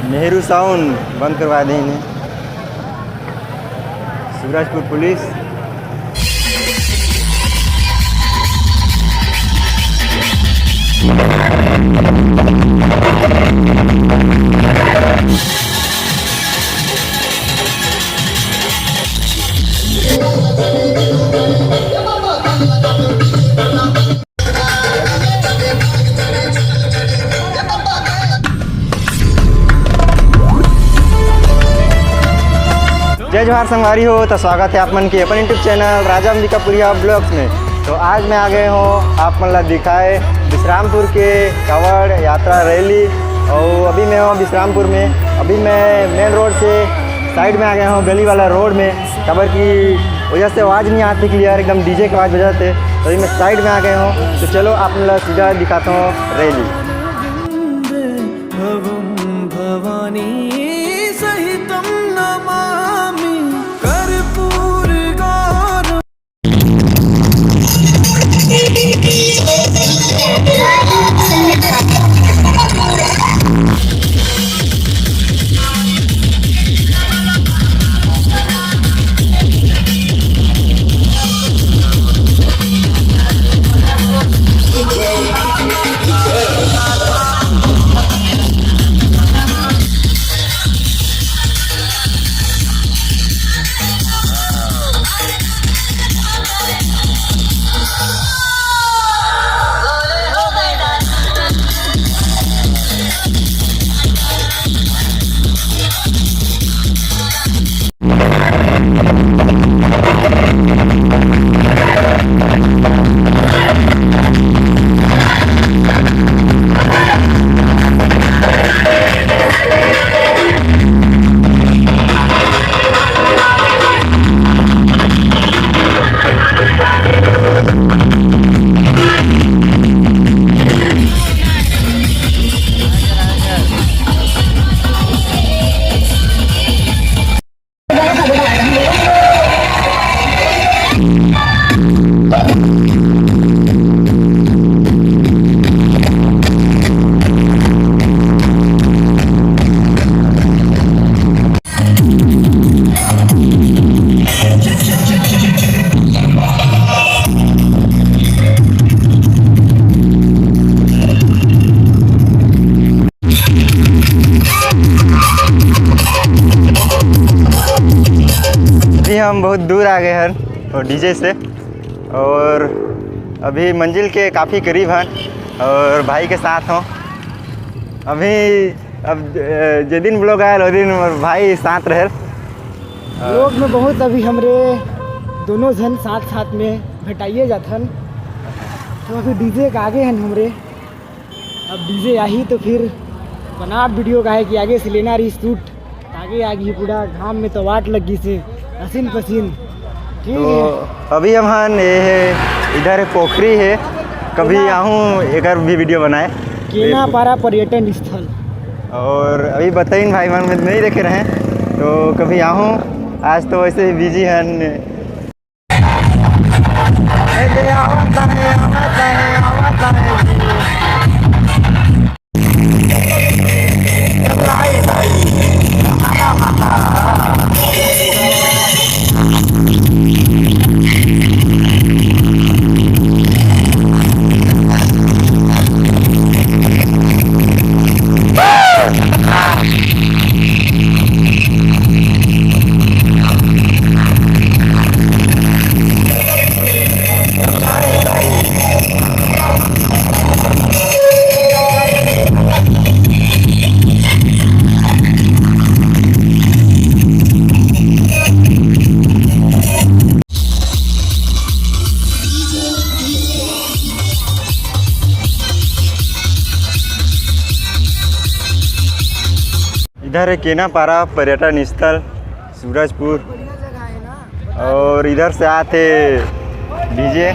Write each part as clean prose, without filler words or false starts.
Nehru sound बंद करवा दें इन्हें। सूरजपुर पुलिस। जय जोहार संगवारी हो, तो स्वागत है आप मन के अपन यूट्यूब चैनल राजा अंबिकापुरिया ब्लॉग्स में। तो आज मैं आ गए हूँ आप मन ला दिखाए विश्रामपुर के कावड़ यात्रा रैली। और अभी मैं हूँ विश्रामपुर में। अभी मैं मेन रोड से साइड में आ गया हूँ, गली वाला रोड में। खबर की वजह से आवाज़ नहीं आती क्लियर, एकदम डीजे की आवाज़ बजाते। तो अभी मैं साइड में आ गया हूँ। तो चलो आप मन ला सीधा दिखाता हूँ रैली। अभी हम बहुत दूर आ गए हैं और डीजे से, और अभी मंजिल के काफ़ी करीब हैं और भाई के साथ हों। अभी अब जिस दिन ब्लॉग आया वो दिन भाई साथ रहे ब्लॉग में बहुत। अभी हमरे दोनों जन साथ साथ में भेटाइए जाथन। तो अभी डीजे के आगे हैं हमरे। अब डीजे आई तो फिर बना वीडियो का है कि आगे से लेना रही शूट। आगे आ गई पूरा घाम में तो वाट लगी से पसीन पसीन। तो अभी हम इधर पोखरी है, कभी आऊँ एक भी वीडियो बनाए। केनापारा पर्यटन स्थल। और अभी बताइन भाई मन में नहीं देखे रहे, तो कभी आऊँ। आज तो वैसे ही बिजी हैं। इधर है केनापारा पर्यटन स्थल सूरजपुर, और इधर से आते डीजे।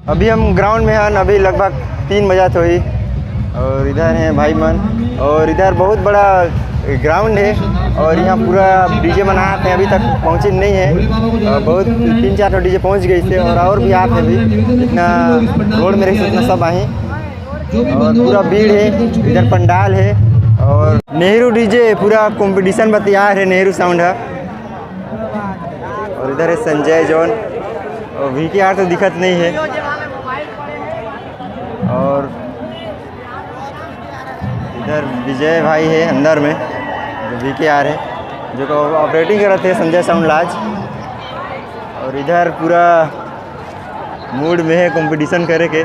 अभी हम ग्राउंड में हैं, अभी लगभग 3 बजा तो ही, और इधर हैं भाई मन, और इधर बहुत बड़ा ग्राउंड है और यहाँ पूरा डीजे बनाते हैं, अभी तक पहुँचे नहीं है, बहुत 3-4 डीजे पहुँच गए थे और भी आते हैं अभी, इतना रोड में रही इतना सब आए, और पूरा भीड़ है, इधर पंडाल है और नेहरू डीजे पूरा कंपटीशन में तैयार है, नेहरू साउंड है, और इधर है संजय जॉन और VKR तो दिखत नहीं है, और इधर विजय भाई है अंदर में जो VKR है, जो को ऑपरेटिंग कर रहे थे संजय साउंड लाज, और इधर पूरा मूड में है कंपटीशन करे के।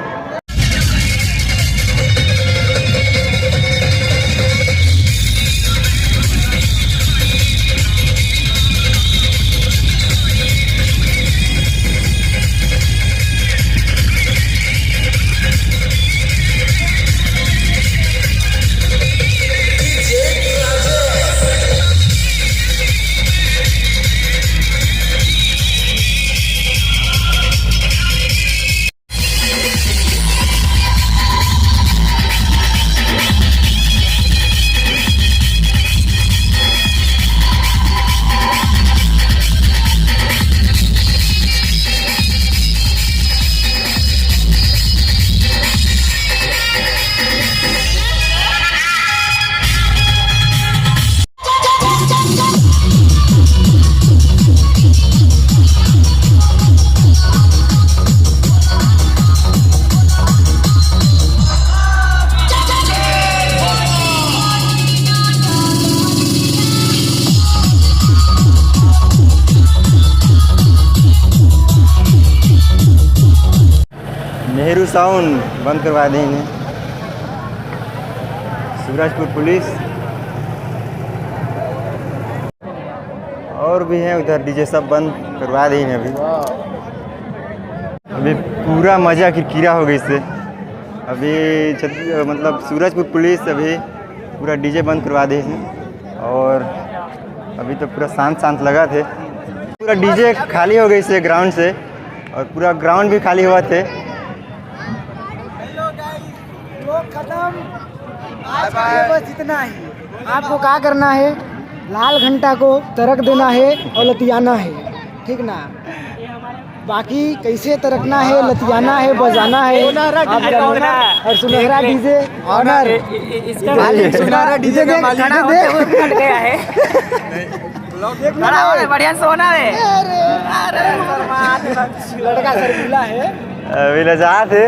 नेहरू साउंड बंद करवा देंगे, सूरजपुर पुलिस और भी हैं उधर, डीजे सब बंद करवा देंगे अभी पूरा मज़ा किरकिरा हो गई इससे, अभी मतलब सूरजपुर पुलिस अभी पूरा डीजे बंद करवा दी थी, और अभी तो पूरा शांत लगा थे, पूरा डीजे खाली हो गई इससे ग्राउंड से, और पूरा ग्राउंड भी खाली हुआ थे। खत्म, आज बस इतना ही। आपको क्या करना है, लाल घंटा को तरक देना है और लतियाना है, ठीक ना। बाकी कैसे तरकना है, लतियाना है, बजाना है आप जानना। और सुनहरा डीजे ऑनर, सुनहरा डीजे दे खड़ा दे फट गया है, बढ़िया सोना है। लड़का शर्मिला है, अभी लजात है,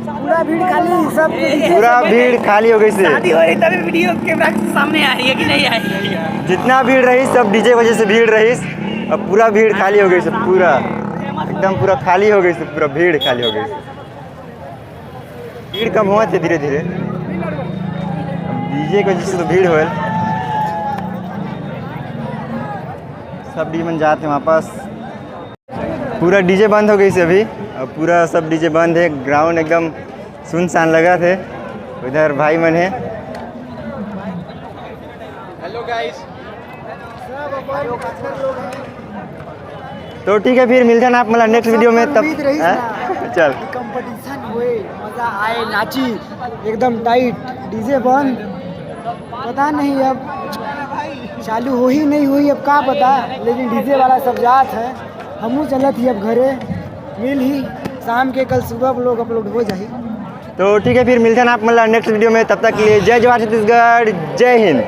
पूरा भीड़ खाली, सब पूरा भीड़ खाली हो गई से। शादी हो रही तभी वीडियो कैमरा सामने आ रही है कि नहीं आ रही है? जितना भीड़ रही सब डीजे वजह से भीड़ रही, अब पूरा भीड़ खाली हो गई से, पूरा एकदम पूरा खाली हो गई से, पूरा भीड़ खाली हो गई से। भीड़ कम हुआ थे धीरे धीरे, डीजे की वजह से तो भीड़ हो सब डीमन जाते हैं वापस। पूरा डीजे बंद हो गई से अभी, अब पूरा सब डीजे बंद है, ग्राउंड एकदम सुनसान लगा थे। उधर भाई मन है। Hello guys. तो ठीक है, फिर मिलते हैं आप मतलब नेक्स्ट वीडियो में तब। चल कंपटीशन हुए, मजा आए, नाची एकदम टाइट, डीजे बंद, पता नहीं अब चालू हो ही नहीं हुई, अब क्या पता। लेकिन डीजे वाला सब जात है, हमू चलत ही अब घरे, मिल ही शाम के कल सुबह लोग अपलोड हो जाही। तो ठीक है, फिर मिलते हैं आप मतलब नेक्स्ट वीडियो में, तब तक के लिए जय जवाहर छत्तीसगढ़, जय हिंद।